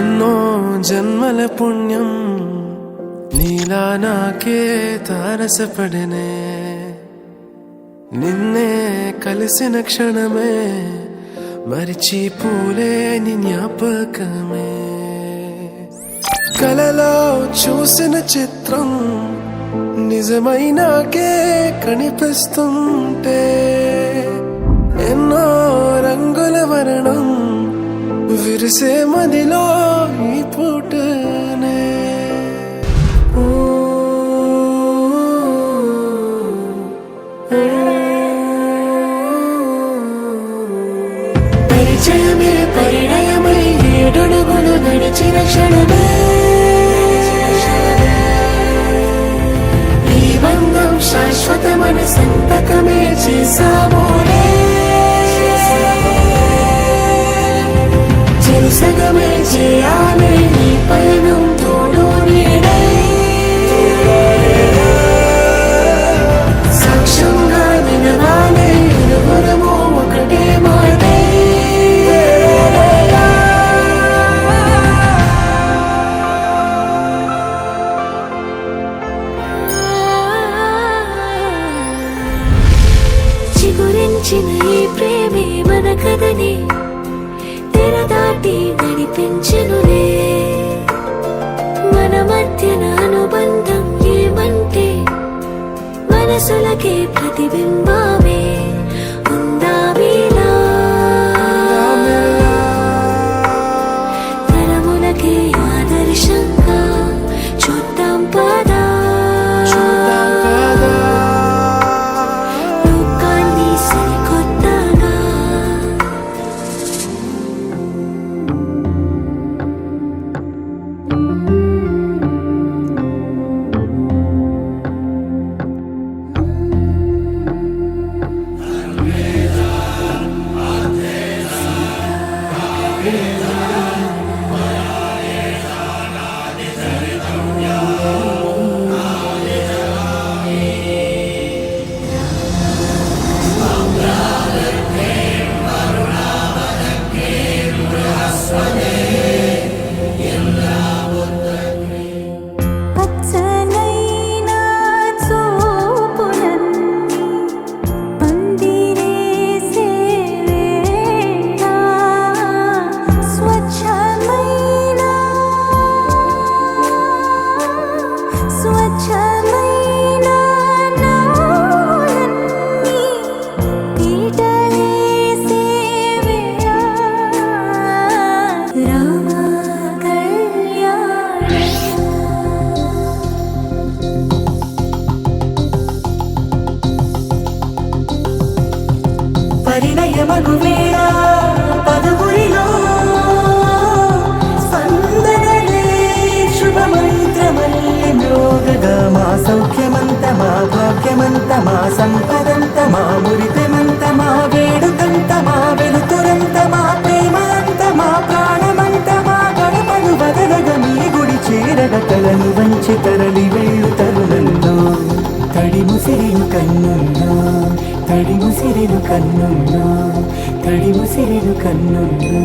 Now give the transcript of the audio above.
ఎన్నో జన్మల పుణ్యం నీలా నాకే తారసపడనే నిన్నే కలిసిన క్షణమే మరిచిపోలే నీ జ్ఞాపకమే కలలో చూసిన చిత్రం నిజమైనాకే కనిపిస్తుంటే ఎన్నో రంగుల వర్ణం విరిసే మదిలో ఈ పూటనే పరిచయమే పరిణయమై ఏడడుగులు నడిచిన క్షణమే ఈ బంధం శాశ్వతమని సంతకమే చేసామోనే సగమే చేయాలి ఈ పయనం తోడు నీడై సాక్ష్యంగా వినవాలే ఇరువురము ఒకటే మాటే చిగురించిన ఈ ప్రేమే మన కథని దాటి నడిపించునులే మన మధ్యన అనుబంధం ఏమంటే మనసులకే ప్రతిబింబమే ఉందామేలా తరములకే ఆదర్శంగా చూద్దాం పదా లోకాన్ని సరికొత్తగా పరిణయమగువేళ పదవురిలో స్పందనలే శుభమంత్రమల్లి మ్రోగగా మా సౌఖ్యమంత మా భాగ్యమంత మా సంపదంత మా మురిపెమంత మా వేడుకంత మా వెలుతురంత మా ప్రేమంత మా ప్రాణమంత మా గడపను బదలగ మీ గుడి చేరగ తలను వంచి తరలి వెళ్ళు తరుణంలో తడి ముసిరిను కన్నుల్లో తడి ముసిరిను కన్నుల్లో తడి ముసిరిను కన్నుల్లో